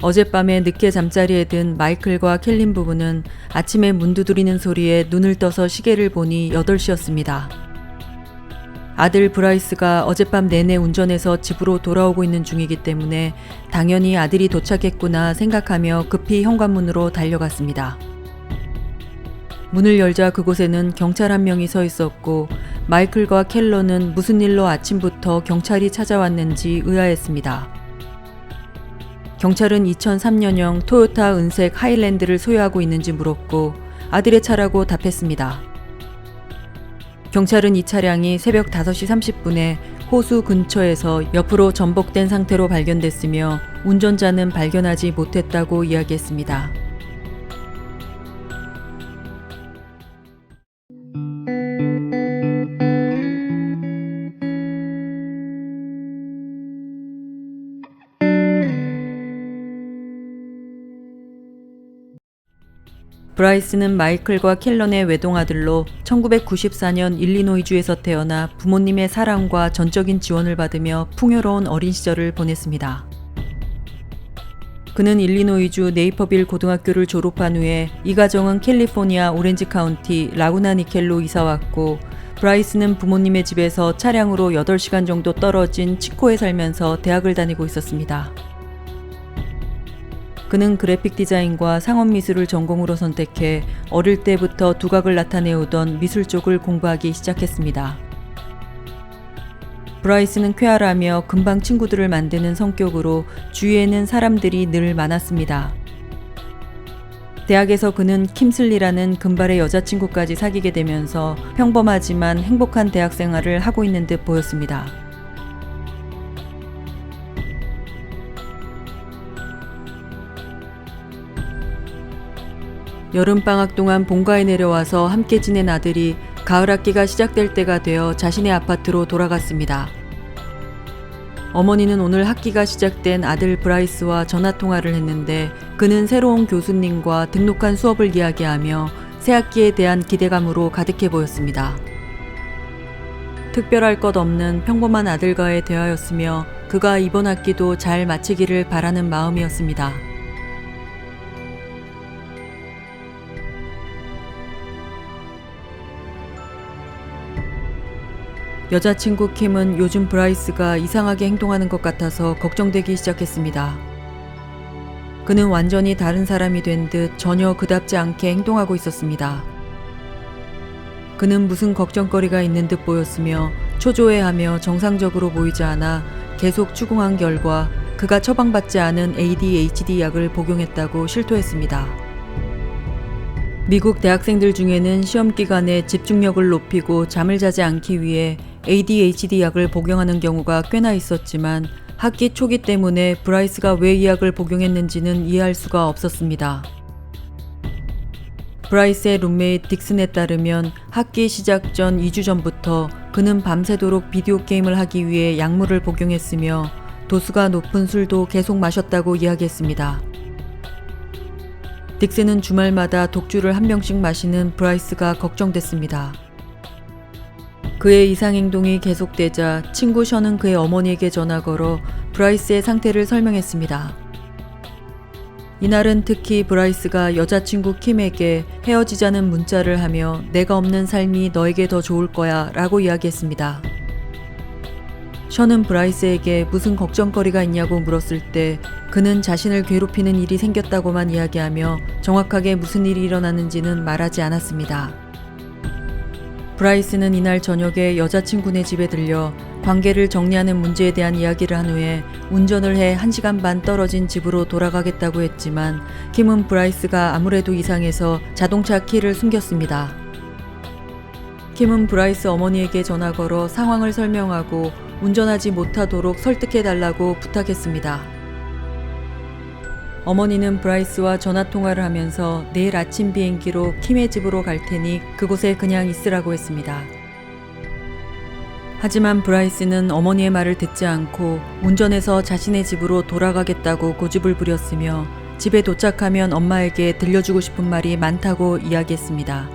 어젯밤에 늦게 잠자리에 든 마이클과 켈린 부부는 아침에 문 두드리는 소리에 눈을 떠서 시계를 보니 8시였습니다. 아들 브라이스가 어젯밤 내내 운전해서 집으로 돌아오고 있는 중이기 때문에 당연히 아들이 도착했구나 생각하며 급히 현관문으로 달려갔습니다. 문을 열자 그곳에는 경찰 한 명이 서 있었고 마이클과 켈러는 무슨 일로 아침부터 경찰이 찾아왔는지 의아했습니다. 경찰은 2003년형 토요타 은색 하일랜드를 소유하고 있는지 물었고 아들의 차라고 답했습니다. 경찰은 이 차량이 새벽 5시 30분에 호수 근처에서 옆으로 전복된 상태로 발견됐으며 운전자는 발견하지 못했다고 이야기했습니다. 브라이스는 마이클과 켈런의 외동아들로 1994년 일리노이주에서 태어나 부모님의 사랑과 전적인 지원을 받으며 풍요로운 어린 시절을 보냈습니다. 그는 일리노이주 네이퍼빌 고등학교를 졸업한 후에 이 가정은 캘리포니아 오렌지 카운티 라구나 니켈로 이사왔고 브라이스는 부모님의 집에서 차량으로 8시간 정도 떨어진 치코에 살면서 대학을 다니고 있었습니다. 그는 그래픽 디자인과 상업 미술을 전공으로 선택해 어릴 때부터 두각을 나타내오던 미술 쪽을 공부하기 시작했습니다. 브라이스는 쾌활하며 금방 친구들을 만드는 성격으로 주위에는 사람들이 늘 많았습니다. 대학에서 그는 킴슬리라는 금발의 여자친구까지 사귀게 되면서 평범하지만 행복한 대학 생활을 하고 있는 듯 보였습니다. 여름방학 동안 본가에 내려와서 함께 지낸 아들이 가을 학기가 시작될 때가 되어 자신의 아파트로 돌아갔습니다. 어머니는 오늘 학기가 시작된 아들 브라이스와 전화통화를 했는데 그는 새로운 교수님과 등록한 수업을 이야기하며 새 학기에 대한 기대감으로 가득해 보였습니다. 특별할 것 없는 평범한 아들과의 대화였으며 그가 이번 학기도 잘 마치기를 바라는 마음이었습니다. 여자친구 킴은 요즘 브라이스가 이상하게 행동하는 것 같아서 걱정되기 시작했습니다. 그는 완전히 다른 사람이 된 듯 전혀 그답지 않게 행동하고 있었습니다. 그는 무슨 걱정거리가 있는 듯 보였으며 초조해하며 정상적으로 보이지 않아 계속 추궁한 결과 그가 처방받지 않은 ADHD 약을 복용했다고 실토했습니다. 미국 대학생들 중에는 시험 기간에 집중력을 높이고 잠을 자지 않기 위해 ADHD 약을 복용하는 경우가 꽤나 있었지만 학기 초기 때문에 브라이스가 왜 이 약을 복용했는지는 이해할 수가 없었습니다. 브라이스의 룸메이트 딕슨에 따르면 학기 시작 전 2주 전부터 그는 밤새도록 비디오 게임을 하기 위해 약물을 복용했으며 도수가 높은 술도 계속 마셨다고 이야기했습니다. 딕슨은 주말마다 독주를 한 병씩 마시는 브라이스가 걱정됐습니다. 그의 이상행동이 계속되자 친구 션은 그의 어머니에게 전화 걸어 브라이스의 상태를 설명했습니다. 이날은 특히 브라이스가 여자친구 킴에게 헤어지자는 문자를 하며 내가 없는 삶이 너에게 더 좋을 거야 라고 이야기했습니다. 션은 브라이스에게 무슨 걱정거리가 있냐고 물었을 때 그는 자신을 괴롭히는 일이 생겼다고만 이야기하며 정확하게 무슨 일이 일어났는지는 말하지 않았습니다. 브라이스는 이날 저녁에 여자친구네 집에 들려 관계를 정리하는 문제에 대한 이야기를 한 후에 운전을 해 1시간 반 떨어진 집으로 돌아가겠다고 했지만 킴은 브라이스가 아무래도 이상해서 자동차 키를 숨겼습니다. 킴은 브라이스 어머니에게 전화 걸어 상황을 설명하고 운전하지 못하도록 설득해달라고 부탁했습니다. 어머니는 브라이스와 전화통화를 하면서 내일 아침 비행기로 킴의 집으로 갈 테니 그곳에 그냥 있으라고 했습니다. 하지만 브라이스는 어머니의 말을 듣지 않고 운전해서 자신의 집으로 돌아가겠다고 고집을 부렸으며 집에 도착하면 엄마에게 들려주고 싶은 말이 많다고 이야기했습니다.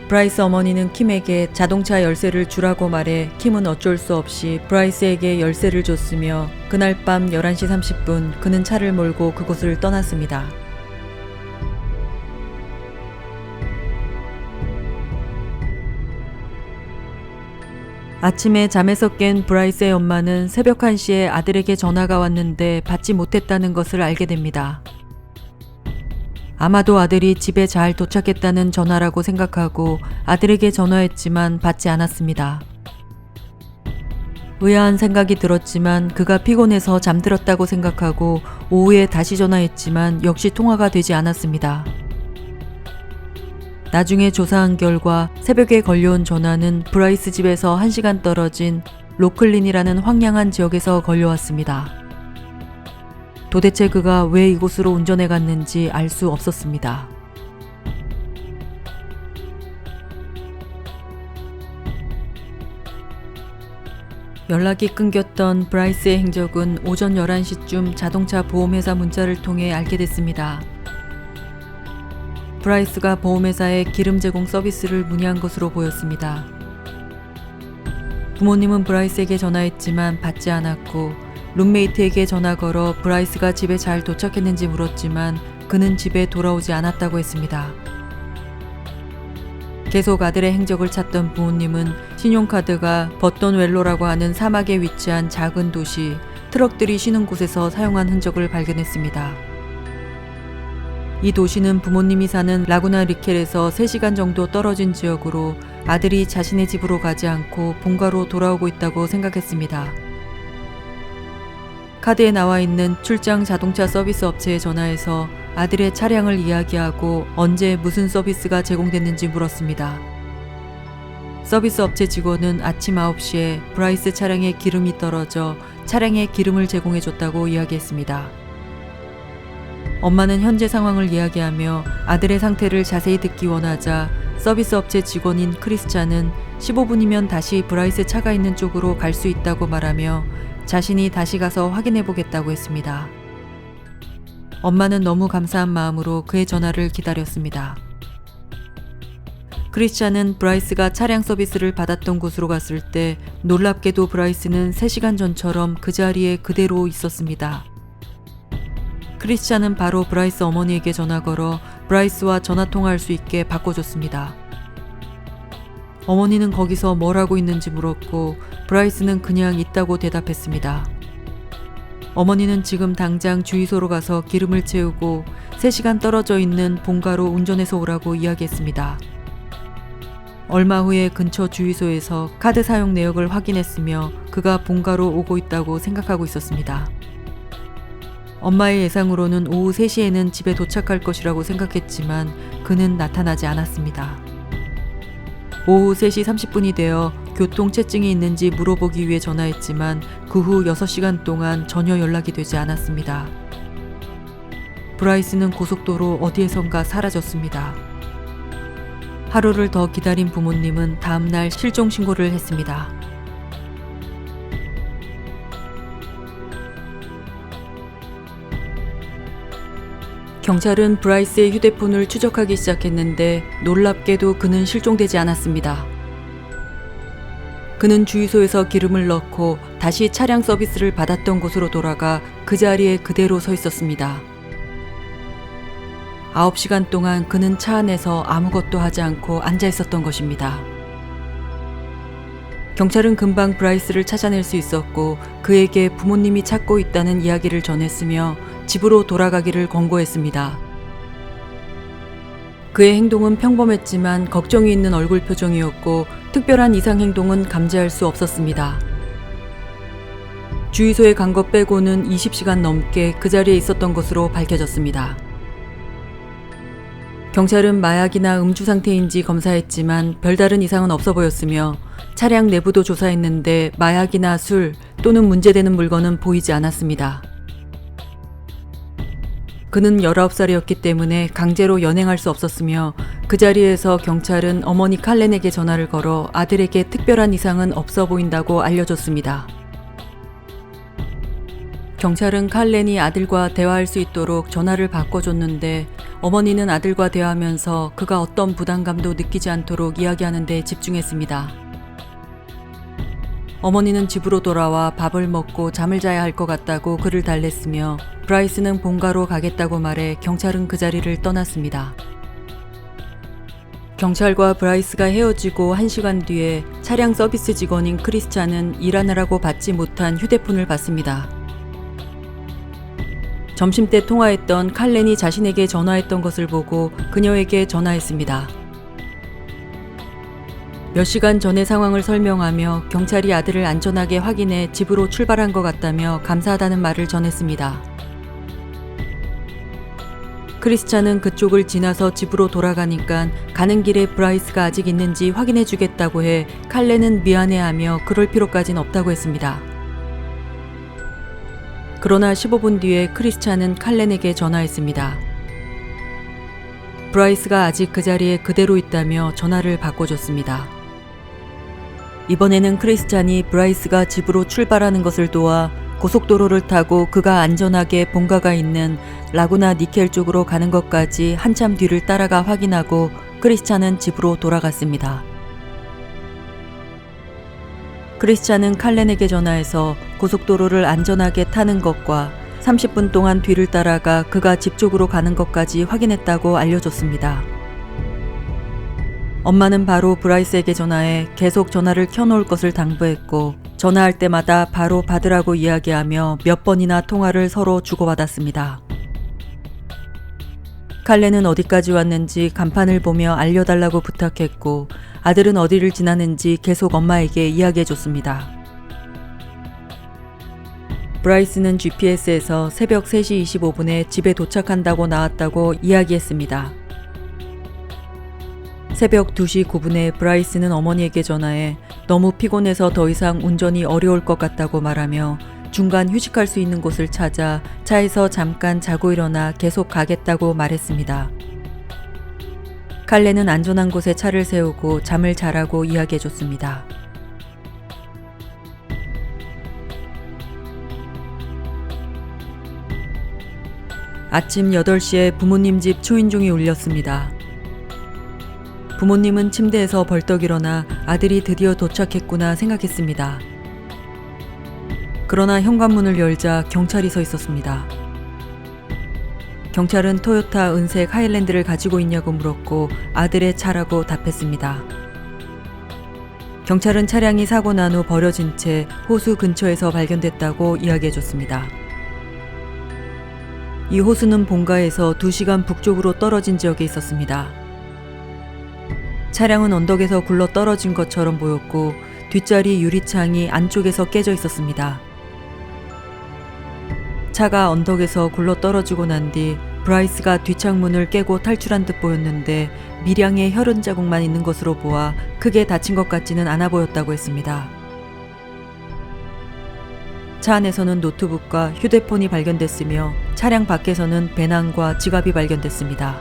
브라이스 어머니는 킴에게 자동차 열쇠를 주라고 말해 킴은 어쩔 수 없이 브라이스에게 열쇠를 줬으며 그날 밤 11시 30분 그는 차를 몰고 그곳을 떠났습니다. 아침에 잠에서 깬 브라이스의 엄마는 새벽 1시에 아들에게 전화가 왔는데 받지 못했다는 것을 알게 됩니다. 아마도 아들이 집에 잘 도착했다는 전화라고 생각하고 아들에게 전화했지만 받지 않았습니다. 의아한 생각이 들었지만 그가 피곤해서 잠들었다고 생각하고 오후에 다시 전화했지만 역시 통화가 되지 않았습니다. 나중에 조사한 결과 새벽에 걸려온 전화는 브라이스 집에서 1시간 떨어진 로클린이라는 황량한 지역에서 걸려왔습니다. 도대체 그가 왜 이곳으로 운전해 갔는지 알 수 없었습니다. 연락이 끊겼던 브라이스의 행적은 오전 11시쯤 자동차 보험회사 문자를 통해 알게 됐습니다. 브라이스가 보험회사에 기름 제공 서비스를 문의한 것으로 보였습니다. 부모님은 브라이스에게 전화했지만 받지 않았고 룸메이트에게 전화 걸어 브라이스가 집에 잘 도착했는지 물었지만 그는 집에 돌아오지 않았다고 했습니다. 계속 아들의 행적을 찾던 부모님은 신용카드가 버턴웰로라고 하는 사막에 위치한 작은 도시, 트럭들이 쉬는 곳에서 사용한 흔적을 발견했습니다. 이 도시는 부모님이 사는 라구나 리켈에서 3시간 정도 떨어진 지역으로 아들이 자신의 집으로 가지 않고 본가로 돌아오고 있다고 생각했습니다. 카드에 나와 있는 출장 자동차 서비스 업체에 전화해서 아들의 차량을 이야기하고 언제 무슨 서비스가 제공됐는지 물었습니다. 서비스 업체 직원은 아침 9시에 브라이스 차량에 기름이 떨어져 차량에 기름을 제공해줬다고 이야기했습니다. 엄마는 현재 상황을 이야기하며 아들의 상태를 자세히 듣기 원하자 서비스 업체 직원인 크리스찬은 15분이면 다시 브라이스 차가 있는 쪽으로 갈 수 있다고 말하며 자신이 다시 가서 확인해 보겠다고 했습니다. 엄마는 너무 감사한 마음으로 그의 전화를 기다렸습니다. 크리스찬은 브라이스가 차량 서비스를 받았던 곳으로 갔을 때 놀랍게도 브라이스는 3시간 전처럼 그 자리에 그대로 있었습니다. 크리스찬은 바로 브라이스 어머니에게 전화 걸어 브라이스와 전화통화할 수 있게 바꿔줬습니다. 어머니는 거기서 뭘 하고 있는지 물었고 브라이스는 그냥 있다고 대답했습니다. 어머니는 지금 당장 주유소로 가서 기름을 채우고 3시간 떨어져 있는 본가로 운전해서 오라고 이야기했습니다. 얼마 후에 근처 주유소에서 카드 사용 내역을 확인했으며 그가 본가로 오고 있다고 생각하고 있었습니다. 엄마의 예상으로는 오후 3시에는 집에 도착할 것이라고 생각했지만 그는 나타나지 않았습니다. 오후 3시 30분이 되어 교통체증이 있는지 물어보기 위해 전화했지만 그 후 6시간 동안 전혀 연락이 되지 않았습니다. 브라이스는 고속도로 어디에선가 사라졌습니다. 하루를 더 기다린 부모님은 다음날 실종 신고를 했습니다. 경찰은 브라이스의 휴대폰을 추적하기 시작했는데 놀랍게도 그는 실종되지 않았습니다. 그는 주유소에서 기름을 넣고 다시 차량 서비스를 받았던 곳으로 돌아가 그 자리에 그대로 서 있었습니다. 9시간 동안 그는 차 안에서 아무것도 하지 않고 앉아 있었던 것입니다. 경찰은 금방 브라이스를 찾아낼 수 있었고 그에게 부모님이 찾고 있다는 이야기를 전했으며 집으로 돌아가기를 권고했습니다. 그의 행동은 평범했지만 걱정이 있는 얼굴 표정이었고 특별한 이상 행동은 감지할 수 없었습니다. 주유소에 간 것 빼고는 20시간 넘게 그 자리에 있었던 것으로 밝혀졌습니다. 경찰은 마약이나 음주 상태인지 검사했지만 별다른 이상은 없어 보였으며 차량 내부도 조사했는데 마약이나 술 또는 문제되는 물건은 보이지 않았습니다. 그는 19살이었기 때문에 강제로 연행할 수 없었으며 그 자리에서 경찰은 어머니 칼렌에게 전화를 걸어 아들에게 특별한 이상은 없어 보인다고 알려줬습니다. 경찰은 칼렌이 아들과 대화할 수 있도록 전화를 바꿔줬는데 어머니는 아들과 대화하면서 그가 어떤 부담감도 느끼지 않도록 이야기하는 데 집중했습니다. 어머니는 집으로 돌아와 밥을 먹고 잠을 자야 할 것 같다고 그를 달랬으며 브라이스는 본가로 가겠다고 말해 경찰은 그 자리를 떠났습니다. 경찰과 브라이스가 헤어지고 1시간 뒤에 차량 서비스 직원인 크리스찬은 일하느라고 받지 못한 휴대폰을 받습니다. 점심때 통화했던 칼렌이 자신에게 전화했던 것을 보고 그녀에게 전화했습니다. 몇 시간 전의 상황을 설명하며 경찰이 아들을 안전하게 확인해 집으로 출발한 것 같다며 감사하다는 말을 전했습니다. 크리스찬은 그쪽을 지나서 집으로 돌아가니까 가는 길에 브라이스가 아직 있는지 확인해 주겠다고 해 칼렌은 미안해하며 그럴 필요까진 없다고 했습니다. 그러나 15분 뒤에 크리스찬은 칼렌에게 전화했습니다. 브라이스가 아직 그 자리에 그대로 있다며 전화를 바꿔줬습니다. 이번에는 크리스찬이 브라이스가 집으로 출발하는 것을 도와 고속도로를 타고 그가 안전하게 본가가 있는 라구나 니켈 쪽으로 가는 것까지 한참 뒤를 따라가 확인하고 크리스찬은 집으로 돌아갔습니다. 크리스찬은 칼렌에게 전화해서 고속도로를 안전하게 타는 것과 30분 동안 뒤를 따라가 그가 집 쪽으로 가는 것까지 확인했다고 알려줬습니다. 엄마는 바로 브라이스에게 전화해 계속 전화를 켜놓을 것을 당부했고 전화할 때마다 바로 받으라고 이야기하며 몇 번이나 통화를 서로 주고받았습니다. 칼렌은 어디까지 왔는지 간판을 보며 알려달라고 부탁했고 아들은 어디를 지나는지 계속 엄마에게 이야기해줬습니다. 브라이스는 GPS에서 새벽 3시 25분에 집에 도착한다고 나왔다고 이야기했습니다. 새벽 2시 9분에 브라이스는 어머니에게 전화해 너무 피곤해서 더 이상 운전이 어려울 것 같다고 말하며 중간 휴식할 수 있는 곳을 찾아 차에서 잠깐 자고 일어나 계속 가겠다고 말했습니다. 칼렌은 안전한 곳에 차를 세우고 잠을 자라고 이야기해줬습니다. 아침 8시에 부모님 집 초인종이 울렸습니다. 부모님은 침대에서 벌떡 일어나 아들이 드디어 도착했구나 생각했습니다. 그러나 현관문을 열자 경찰이 서 있었습니다. 경찰은 토요타 은색 하일랜드를 가지고 있냐고 물었고 아들의 차라고 답했습니다. 경찰은 차량이 사고 난 후 버려진 채 호수 근처에서 발견됐다고 이야기해줬습니다. 이 호수는 본가에서 2시간 북쪽으로 떨어진 지역에 있었습니다. 차량은 언덕에서 굴러 떨어진 것처럼 보였고 뒷자리 유리창이 안쪽에서 깨져 있었습니다. 차가 언덕에서 굴러 떨어지고 난 뒤 브라이스가 뒷창문을 깨고 탈출한 듯 보였는데 미량의 혈흔 자국만 있는 것으로 보아 크게 다친 것 같지는 않아 보였다고 했습니다. 차 안에서는 노트북과 휴대폰이 발견됐으며 차량 밖에서는 배낭과 지갑이 발견됐습니다.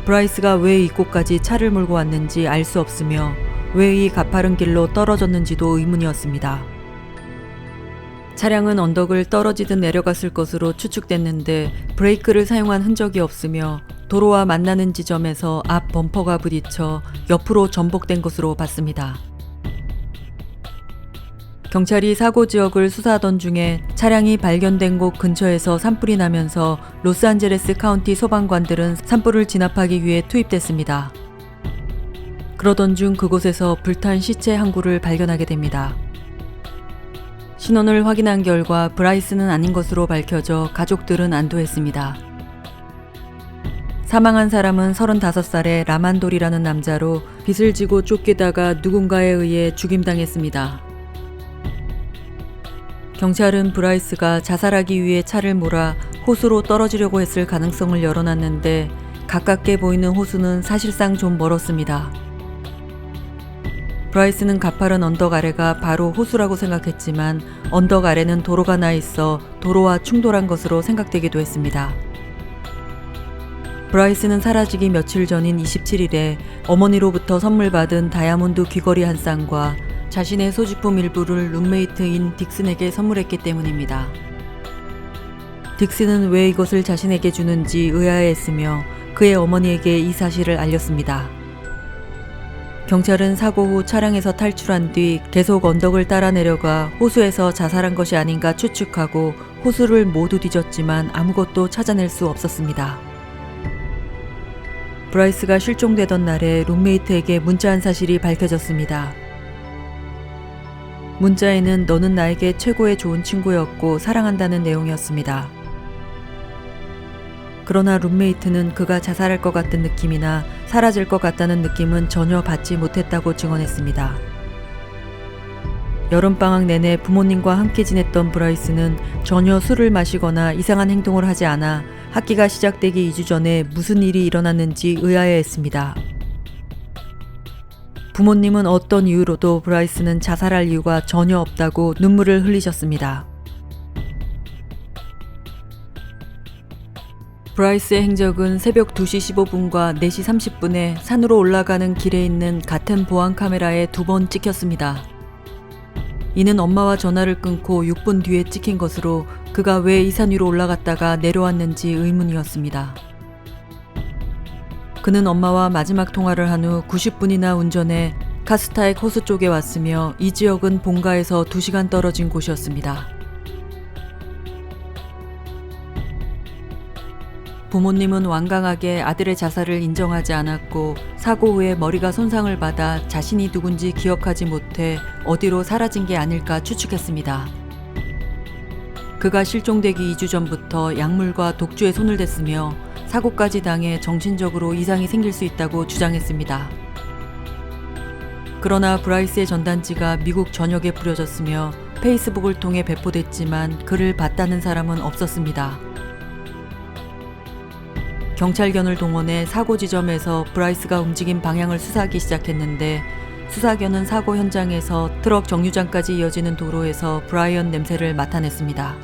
브라이스가 왜 이곳까지 차를 몰고 왔는지 알 수 없으며 왜 이 가파른 길로 떨어졌는지도 의문이었습니다. 차량은 언덕을 떨어지듯 내려갔을 것으로 추측됐는데 브레이크를 사용한 흔적이 없으며 도로와 만나는 지점에서 앞 범퍼가 부딪혀 옆으로 전복된 것으로 봤습니다. 경찰이 사고 지역을 수사하던 중에 차량이 발견된 곳 근처에서 산불이 나면서 로스안젤레스 카운티 소방관들은 산불을 진압하기 위해 투입됐습니다. 그러던 중 그곳에서 불탄 시체 한 구를 발견하게 됩니다. 신원을 확인한 결과 브라이스는 아닌 것으로 밝혀져 가족들은 안도했습니다. 사망한 사람은 35살의 라만돌이라는 남자로 빚을 지고 쫓기다가 누군가에 의해 죽임당했습니다. 경찰은 브라이스가 자살하기 위해 차를 몰아 호수로 떨어지려고 했을 가능성을 열어놨는데 가깝게 보이는 호수는 사실상 좀 멀었습니다. 브라이스는 가파른 언덕 아래가 바로 호수라고 생각했지만 언덕 아래는 도로가 나 있어 도로와 충돌한 것으로 생각되기도 했습니다. 브라이스는 사라지기 며칠 전인 27일에 어머니로부터 선물 받은 다이아몬드 귀걸이 한 쌍과 자신의 소지품 일부를 룸메이트인 딕슨에게 선물했기 때문입니다. 딕슨은 왜 이것을 자신에게 주는지 의아해했으며 그의 어머니에게 이 사실을 알렸습니다. 경찰은 사고 후 차량에서 탈출한 뒤 계속 언덕을 따라 내려가 호수에서 자살한 것이 아닌가 추측하고 호수를 모두 뒤졌지만 아무것도 찾아낼 수 없었습니다. 브라이스가 실종되던 날에 룸메이트에게 문자한 사실이 밝혀졌습니다. 문자에는 너는 나에게 최고의 좋은 친구였고 사랑한다는 내용이었습니다. 그러나 룸메이트는 그가 자살할 것 같은 느낌이나 사라질 것 같다는 느낌은 전혀 받지 못했다고 증언했습니다. 여름방학 내내 부모님과 함께 지냈던 브라이스는 전혀 술을 마시거나 이상한 행동을 하지 않아 학기가 시작되기 2주 전에 무슨 일이 일어났는지 의아해했습니다. 부모님은 어떤 이유로도 브라이스는 자살할 이유가 전혀 없다고 눈물을 흘리셨습니다. 브라이스의 행적은 새벽 2시 15분과 4시 30분에 산으로 올라가는 길에 있는 같은 보안 카메라에 2번 찍혔습니다. 이는 엄마와 전화를 끊고 6분 뒤에 찍힌 것으로 그가 왜 이 산 위로 올라갔다가 내려왔는지 의문이었습니다. 그는 엄마와 마지막 통화를 한 후 90분이나 운전해 카스타엑 호수 쪽에 왔으며 이 지역은 본가에서 2시간 떨어진 곳이었습니다. 부모님은 완강하게 아들의 자살을 인정하지 않았고 사고 후에 머리가 손상을 받아 자신이 누군지 기억하지 못해 어디로 사라진 게 아닐까 추측했습니다. 그가 실종되기 2주 전부터 약물과 독주에 손을 댔으며 사고까지 당해 정신적으로 이상이 생길 수 있다고 주장했습니다. 그러나 브라이스의 전단지가 미국 전역에 뿌려졌으며 페이스북을 통해 배포됐지만 그를 봤다는 사람은 없었습니다. 경찰견을 동원해 사고 지점에서 브라이스가 움직인 방향을 수사하기 시작했는데 수사견은 사고 현장에서 트럭 정류장까지 이어지는 도로에서 브라이언 냄새를 맡아냈습니다.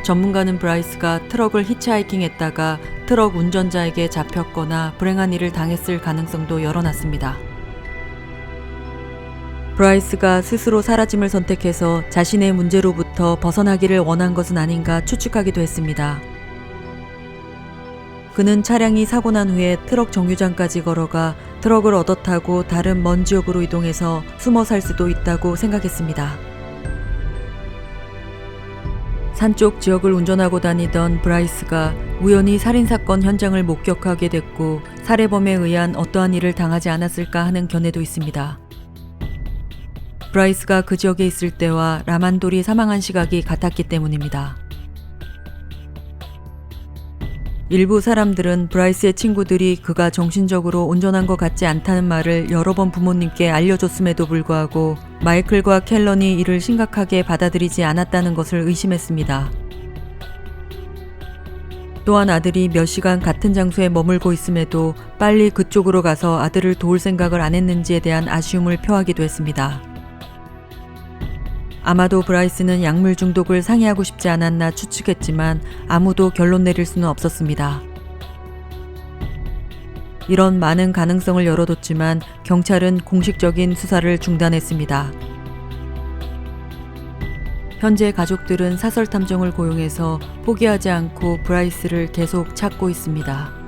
전문가는 브라이스가 트럭을 히치하이킹했다가 트럭 운전자에게 잡혔거나 불행한 일을 당했을 가능성도 열어놨습니다. 브라이스가 스스로 사라짐을 선택해서 자신의 문제로부터 벗어나기를 원한 것은 아닌가 추측하기도 했습니다. 그는 차량이 사고 난 후에 트럭 정류장까지 걸어가 트럭을 얻어 타고 다른 먼 지역으로 이동해서 숨어 살 수도 있다고 생각했습니다. 산쪽 지역을 운전하고 다니던 브라이스가 우연히 살인사건 현장을 목격하게 됐고 살해범에 의한 어떠한 일을 당하지 않았을까 하는 견해도 있습니다. 브라이스가 그 지역에 있을 때와 라만돌이 사망한 시각이 같았기 때문입니다. 일부 사람들은 브라이스의 친구들이 그가 정신적으로 온전한 것 같지 않다는 말을 여러 번 부모님께 알려줬음에도 불구하고 마이클과 켈런이 이를 심각하게 받아들이지 않았다는 것을 의심했습니다. 또한 아들이 몇 시간 같은 장소에 머물고 있음에도 빨리 그쪽으로 가서 아들을 도울 생각을 안 했는지에 대한 아쉬움을 표하기도 했습니다. 아마도 브라이스는 약물 중독을 상해하고 싶지 않았나 추측했지만 아무도 결론 내릴 수는 없었습니다. 이런 많은 가능성을 열어뒀지만 경찰은 공식적인 수사를 중단했습니다. 현재 가족들은 사설 탐정을 고용해서 포기하지 않고 브라이스를 계속 찾고 있습니다.